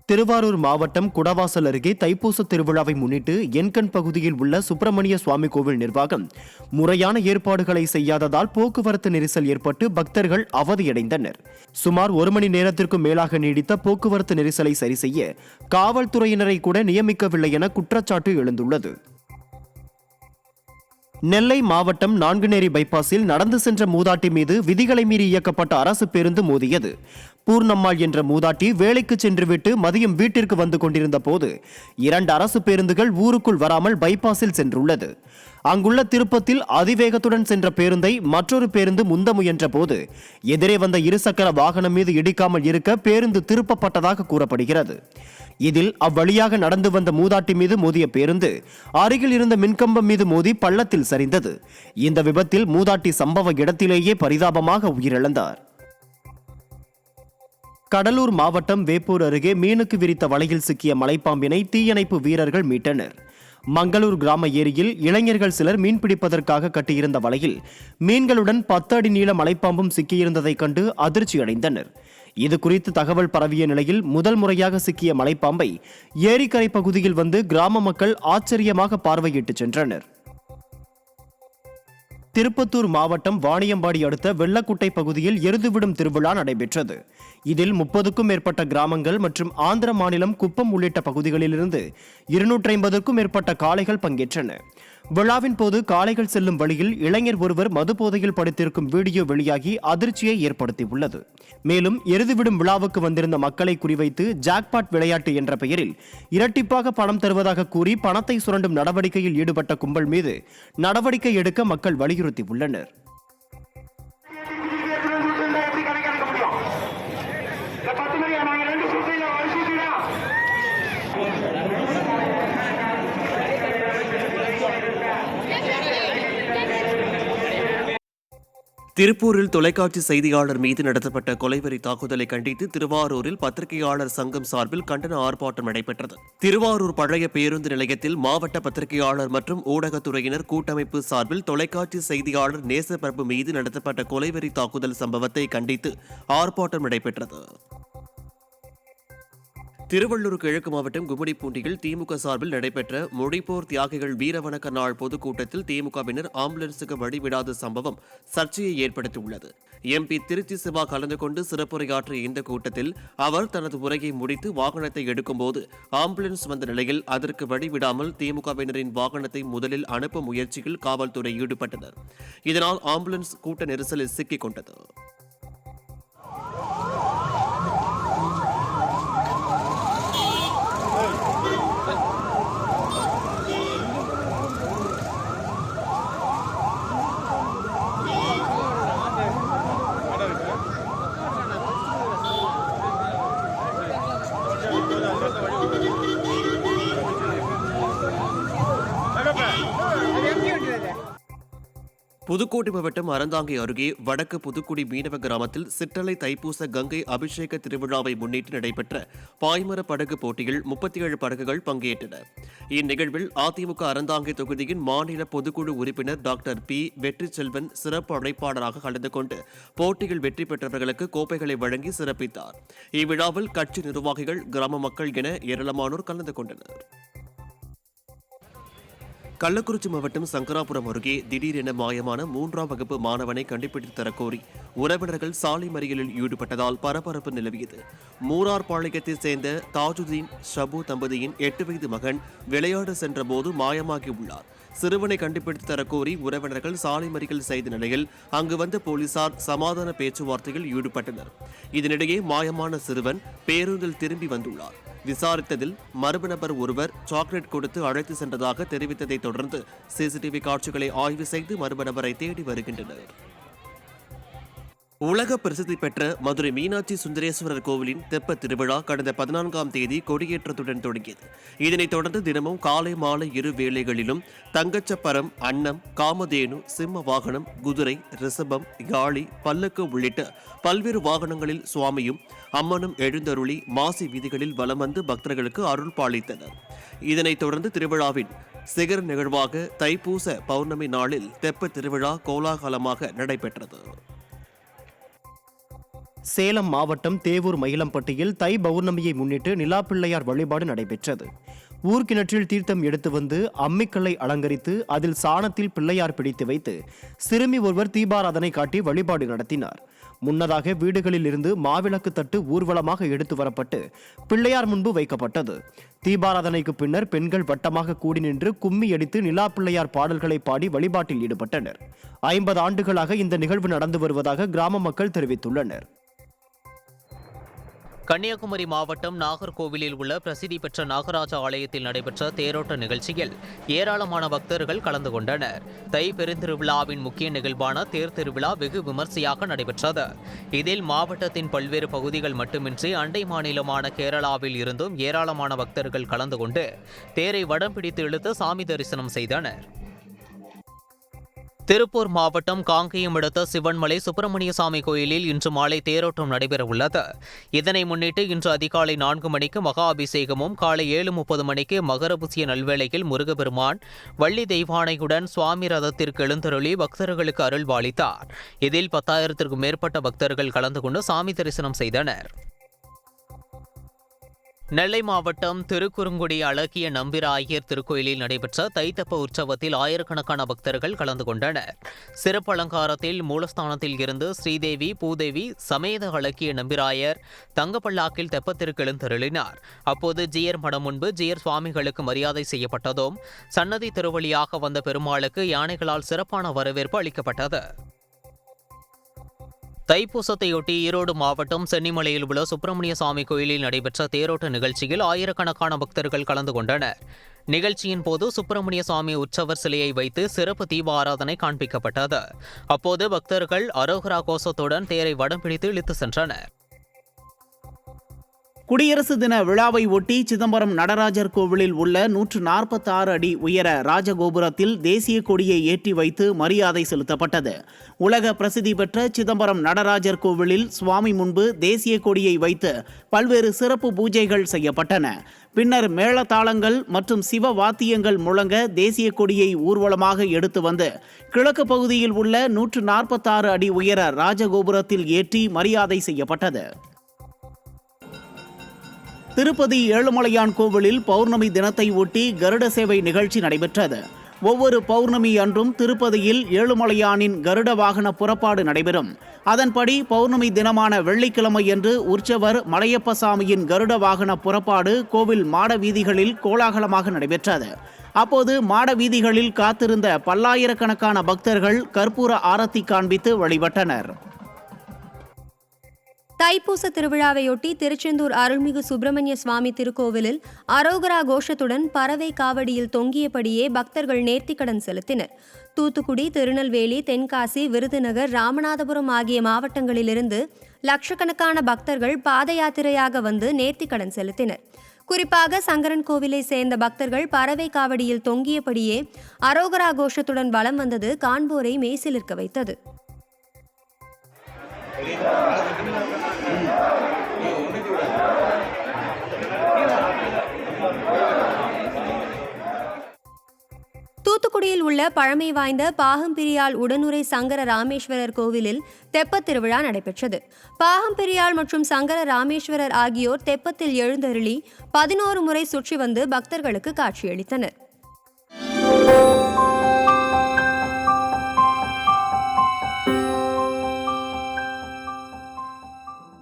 திருவாரூர் மாவட்டம் குடவாசல் அருகே தைப்பூச திருவிழாவை முன்னிட்டு என்கண் பகுதியில் உள்ள சுப்பிரமணிய சுவாமி கோவில் நிர்வாகம் முறையான ஏற்பாடுகளை செய்யாததால் போக்குவரத்து நெரிசல் ஏற்பட்டு பக்தர்கள் அவதியடைந்தனர். சுமார் 1 மணி நேரத்திற்கும் மேலாக நீடித்த போக்குவரத்து நெரிசலை சரி செய்ய காவல்துறையினரை கூட நியமிக்கவில்லை என குற்றச்சாட்டு எழுந்துள்ளது. நெல்லை மாவட்டம் நான்குநேரி பைபாஸில் நடந்து சென்ற மூதாட்டி மீது விதிகளை மீறி இயக்கப்பட்ட அரசு பேருந்து மோதியது. பூர்ணம்மாள் என்ற மூதாட்டி வேலைக்கு சென்றுவிட்டு மதியம் வீட்டிற்கு வந்து கொண்டிருந்த போது 2 அரசு பேருந்துகள் ஊருக்குள் வராமல் பைபாஸில் சென்றுள்ளது. அங்குள்ள திருப்பத்தில் அதிவேகத்துடன் சென்ற பேருந்தை மற்றொரு பேருந்து முந்த முயன்ற போது எதிரே வந்த இருசக்கர வாகனம் மீது இடிக்காமல் இருக்க பேருந்து திருப்பப்பட்டதாக கூறப்படுகிறது. இதில் அவ்வழியாக நடந்து வந்த மூதாட்டி மீது மோதிய பேருந்து அருகில் இருந்த மின்கம்பம் மீது மோதி பள்ளத்தில் சரிந்தது. இந்த விபத்தில் மூதாட்டி சம்பவ இடத்திலேயே பரிதாபமாக உயிரிழந்தார். கடலூர் மாவட்டம் வேப்பூர் அருகே மீனுக்கு விரித்த வலையில் சிக்கிய மலைப்பாம்பினை தீயணைப்பு வீரர்கள் மீட்டனர். மங்களூர் கிராம ஏரியில் இளைஞர்கள் சிலர் மீன்பிடிப்பதற்காக கட்டியிருந்த வலையில் மீன்களுடன் 10 அடி நீள மலைப்பாம்பும் சிக்கியிருந்ததைக் கண்டு அதிர்ச்சியடைந்தனர். இது குறித்து தகவல் பரவிய நிலையில் முதல் முறையாக சிக்கிய மலைப்பாம்பை ஏரிக்கரை பகுதியில் வந்து கிராம மக்கள் ஆச்சரியமாக பார்வையிட்டு சென்றனர். திருப்பத்தூர் மாவட்டம் வாணியம்பாடி அடுத்த வெள்ளக்குட்டை பகுதியில் எருதுவிடும் திருவிழா நடைபெற்றது. இதில் 30க்கும் மேற்பட்ட கிராமங்கள் மற்றும் ஆந்திர மாநிலம் குப்பம் உள்ளிட்ட பகுதிகளிலிருந்து 250க்கும் மேற்பட்ட காளைகள் பங்கேற்றன. விழாவின் போது காளைகள் செல்லும் வழியில் இளைஞர் ஒருவர் மது போதையில் படுத்திருக்கும் வீடியோ வெளியாகி அதிர்ச்சியை ஏற்படுத்தியுள்ளது. மேலும் எருதுவிடும் விழாவுக்கு வந்திருந்த மக்களை குறிவைத்து ஜாக்பாட் விளையாட்டு என்ற பெயரில் இரட்டிப்பாக பணம் தருவதாக கூறி பணத்தை சுரண்டும் நடவடிக்கையில் ஈடுபட்ட கும்பல் மீது நடவடிக்கை எடுக்க மக்கள் வலியுறுத்தியுள்ளனர். திருப்பூரில் தொலைக்காட்சி செய்தியாளர் மீது நடத்தப்பட்ட கொலைவெறி தாக்குதலை கண்டித்து திருவாரூரில் பத்திரிகையாளர் சங்கம் சார்பில் கண்டன ஆர்ப்பாட்டம் நடைபெற்றது. திருவாரூர் பழைய பேருந்து நிலையத்தில் மாவட்ட பத்திரிகையாளர் மற்றும் ஊடகத்துறையினர் கூட்டமைப்பு சார்பில் தொலைக்காட்சி செய்தியாளர் நேசப்பிரபு மீது நடத்தப்பட்ட கொலைவெறி தாக்குதல் சம்பவத்தை கண்டித்து ஆர்ப்பாட்டம் நடைபெற்றது. திருவள்ளூர் கிழக்கு மாவட்டம் கும்மிடிப்பூண்டியில் திமுக சார்பில் நடைபெற்ற மொழிப்போர் தியாகிகள் வீரவணக்க நாள் பொதுக்கூட்டத்தில் திமுகவினர் ஆம்புலன்ஸுக்கு வழிவிடாத சம்பவம் சர்ச்சையை ஏற்படுத்தியுள்ளது. எம்பி திருச்சி சிவா கலந்து கொண்டு சிறப்புரையாற்றிய இந்த கூட்டத்தில் அவர் தனது உரையை முடித்து வாகனத்தை எடுக்கும்போது ஆம்புலன்ஸ் வந்த நிலையில் அதற்கு வழிவிடாமல் திமுகவினரின் வாகனத்தை முதலில் அனுப்பும் முயற்சியில் காவல்துறை ஈடுபட்டனர். இதனால் ஆம்புலன்ஸ் கூட்ட நெரிசலில் சிக்கிக் கொண்டது. புதுக்கோட்டை மாவட்டம் அறந்தாங்கி அருகே வடக்கு புதுக்குடி மீனவ கிராமத்தில் சிற்றலை தைப்பூச கங்கை அபிஷேக திருவிழாவை முன்னிட்டு நடைபெற்ற பாய்மர படகு போட்டியில் 37 படகுகள் பங்கேற்றன. இந்நிகழ்வில் அதிமுக அறந்தாங்கி தொகுதியின் மாநில பொதுக்குழு உறுப்பினர் டாக்டர் பி வெற்றிச்செல்வன் சிறப்பு அழைப்பாளராக கலந்து கொண்டு போட்டியில் வெற்றி பெற்றவர்களுக்கு கோப்பைகளை வழங்கி சிறப்பித்தார். இவ்விழாவில் கட்சி நிர்வாகிகள், கிராம மக்கள் என ஏராளமானோர் கலந்து கொண்டனர். கள்ளக்குறிச்சி மாவட்டம் சங்கராபுரம் அருகே திடீரென மாயமான 3ஆம் வகுப்பு மாணவனை கண்டுபிடித்து தரக்கோரி உறவினர்கள் சாலை மறியலில் ஈடுபட்டதால் பரபரப்பு நிலவியது. மூரார்பாளையத்தைச் சேர்ந்த தாஜுதீன் ஷபு தம்பதியின் 8 வயது மகன் விளையாட சென்றபோது மாயமாகியுள்ளார். சிறுவனை கண்டுபிடித்து தரக்கோரி உறவினர்கள் சாலை மறியல் செய்த நிலையில் அங்கு வந்த போலீசார் சமாதான பேச்சுவார்த்தையில் ஈடுபட்டனர். இதனிடையே மாயமான சிறுவன் பேருந்தில் திரும்பி வந்துள்ளார். விசாரித்ததில் மர்ம நபர் ஒருவர் சாக்லேட் கொடுத்து அழைத்து சென்றதாக தெரிவித்ததை தொடர்ந்து சிசிடிவி காட்சிகளை ஆய்வு செய்து மர்ம நபரை தேடி வருகின்றனர். உலக பிரசித்தி பெற்ற மதுரை மீனாட்சி சுந்தரேஸ்வரர் கோவிலின் தெப்பத் திருவிழா கடந்த 14ஆம் தேதி கொடியேற்றத்துடன் தொடங்கியது. இதனைத் தொடர்ந்து தினமும் காலை மாலை 2 வேளைகளிலும் தங்கச்சப்பரம், அன்னம், காமதேனு, சிம்ம வாகனம், குதிரை, ரிஷபம், யாழி, பல்லக்கு உள்ளிட்ட பல்வேறு வாகனங்களில் சுவாமியும் அம்மனும் எழுந்தருளி மாசி வீதிகளில் வலம் வந்து பக்தர்களுக்கு அருள் பாலித்தனர். இதனைத் தொடர்ந்து திருவிழாவின் சிகர நிகழ்வாக தைப்பூச பௌர்ணமி நாளில் தெப்பத் திருவிழா கோலாகலமாக நடைபெற்றது. சேலம் மாவட்டம் தேவூர் மயிலம்பட்டியில் தை பௌர்ணமியை முன்னிட்டு நிலா பிள்ளையார் வழிபாடு நடைபெற்றது. ஊர்கிணற்றில் தீர்த்தம் எடுத்து வந்து அம்மிக்கல்லை அலங்கரித்து அதில் சாணத்தில் பிள்ளையார் பிடித்து வைத்து சிறுமி ஒருவர் தீபாராதனை காட்டி வழிபாடு நடத்தினார். முன்னதாக வீடுகளில் இருந்து மாவிளக்கு தட்டு ஊர்வலமாக எடுத்து வரப்பட்டு பிள்ளையார் முன்பு வைக்கப்பட்டது. தீபாராதனைக்கு பின்னர் பெண்கள் வட்டமாக கூடி நின்று கும்மி அடித்து நிலா பிள்ளையார் பாடல்களை பாடி வழிபாட்டில் ஈடுபட்டனர். 50 ஆண்டுகளாக இந்த நிகழ்வு நடந்து வருவதாக கிராம மக்கள் தெரிவித்துள்ளனர். கன்னியாகுமரி மாவட்டம் நாகர்கோவிலில் உள்ள பிரசித்தி பெற்ற நாகராஜா ஆலயத்தில் நடைபெற்ற தேரோட்ட நிகழ்ச்சியில் ஏராளமான பக்தர்கள் கலந்து கொண்டனர். தை பெருந்திருவிழாவின் முக்கிய நிகழ்வான தேர் திருவிழா வெகு விமர்சையாக நடைபெற்றது. இதில் மாவட்டத்தின் பல்வேறு பகுதிகள் மட்டுமின்றி அண்டை மாநிலமான கேரளாவில் இருந்தும் ஏராளமான பக்தர்கள் கலந்து கொண்டு தேரை வடம் பிடித்து இழுத்து சாமி தரிசனம் செய்தனர். திருப்பூர் மாவட்டம் காங்கேயம் அடுத்த சிவன்மலை சுப்பிரமணிய சாமி கோயிலில் இன்று மாலை தேரோட்டம் நடைபெறவுள்ளது. இதனை முன்னிட்டு இன்று அதிகாலை 4 மணிக்கு மகா அபிஷேகமும் காலை 7:30 மணிக்கு மகரபுசிய நல்வேளையில் முருகப்பெருமான் வள்ளி தெய்வானையுடன் சுவாமி ரதத்திற்கு எழுந்தருளி பக்தர்களுக்கு அருள்பாலித்தார். இதில் 10,000க்கும் மேற்பட்ட பக்தர்கள் கலந்து கொண்டு சாமி தரிசனம் செய்தனர். நெல்லை மாவட்டம் திருக்குறுங்குடி அழகிய நம்பிராயர் திருக்கோயிலில் நடைபெற்ற தைத்தப்ப உற்சவத்தில் ஆயிரக்கணக்கான பக்தர்கள் கலந்து கொண்டனர். சிறப்பு அலங்காரத்தில் மூலஸ்தானத்தில் இருந்து ஸ்ரீதேவி பூதேவி சமேத அழகிய நம்பிராயர் தங்கப்பல்லாக்கில் தெப்பத்திற்கு எழுந்தருளினார். அப்போது ஜீயர் மடம் முன்பு ஜீயர் சுவாமிகளுக்கு மரியாதை செய்யப்பட்டதும் சன்னதி திருவழியாக வந்த பெருமாளுக்கு யானைகளால் சிறப்பான வரவேற்பு அளிக்கப்பட்டது. தைப்பூசத்தையொட்டி ஈரோடு மாவட்டம் சென்னிமலையில் உள்ள சுப்பிரமணிய சாமி கோயிலில் நடைபெற்ற தேரோட்ட நிகழ்ச்சியில் ஆயிரக்கணக்கான பக்தர்கள் கலந்து கொண்டனர். நிகழ்ச்சியின் போது சுப்பிரமணிய சுவாமி உற்சவர் சிலையை வைத்து சிறப்பு தீப ஆராதனை காண்பிக்கப்பட்டது. அப்போது பக்தர்கள் அரோகரா கோஷத்துடன் தேரை வடம் பிடித்து இழுத்து சென்றனர். குடியரசு தின விழாவை ஒட்டி சிதம்பரம் நடராஜர் கோவிலில் உள்ள 146 அடி உயர ராஜகோபுரத்தில் தேசிய கொடியை ஏற்றி வைத்து மரியாதை செலுத்தப்பட்டது. உலக பிரசித்தி பெற்ற சிதம்பரம் நடராஜர் கோவிலில் சுவாமி முன்பு தேசிய கொடியை வைத்து பல்வேறு சிறப்பு பூஜைகள் செய்யப்பட்டன. பின்னர் மேளதாளங்கள் மற்றும் சிவ வாத்தியங்கள் முழங்க தேசிய கொடியை ஊர்வலமாக எடுத்து வந்து கிழக்கு பகுதியில் உள்ள 146 அடி உயர ராஜகோபுரத்தில் ஏற்றி மரியாதை செய்யப்பட்டது. திருப்பதி ஏழுமலையான் கோவிலில் பௌர்ணமி தினத்தை ஒட்டி கருட சேவை நிகழ்ச்சி நடைபெற்றது. ஒவ்வொரு பௌர்ணமி அன்றும் திருப்பதியில் ஏழுமலையானின் கருட வாகன புறப்பாடு நடைபெறும். அதன்படி பௌர்ணமி தினமான வெள்ளிக்கிழமையன்று உற்சவர் மலையப்பசாமியின் கருட வாகன புறப்பாடு கோவில் மாட வீதிகளில் கோலாகலமாக நடைபெற்றது. அப்போது மாட வீதிகளில் காத்திருந்த பல்லாயிரக்கணக்கான பக்தர்கள் கற்பூர ஆரத்தி காண்பித்து வழிபட்டனர். தைப்பூச திருவிழாவையொட்டி திருச்செந்தூர் அருள்மிகு சுப்பிரமணிய சுவாமி திருக்கோவிலில் அரோகரா கோஷத்துடன் பறவை காவடியில் தொங்கியபடியே பக்தர்கள் நேர்த்திக்கடன் செலுத்தினர். தூத்துக்குடி, திருநெல்வேலி, தென்காசி, விருதுநகர், ராமநாதபுரம் ஆகிய மாவட்டங்களிலிருந்து லட்சக்கணக்கான பக்தர்கள் பாத யாத்திரையாக வந்து நேர்த்திக்கடன் செலுத்தினர். குறிப்பாக சங்கரன் கோவிலை சேர்ந்த பக்தர்கள் பறவை காவடியில் தொங்கியபடியே அரோகரா கோஷத்துடன் வலம் வந்தது காண்போரை மெய்சிலிர்க்க வைத்தது. தூத்துக்குடியில் உள்ள பழமை வாய்ந்த பாகம்பிரியால் உடனுறை சங்கர ராமேஸ்வரர் கோவிலில் தெப்பத் திருவிழா நடைபெற்றது. பாகம்பிரியால் மற்றும் சங்கர ராமேஸ்வரர் ஆகியோர் தெப்பத்தில் எழுந்தருளி 11 முறை சுற்றி வந்து பக்தர்களுக்கு காட்சியளித்தனர்.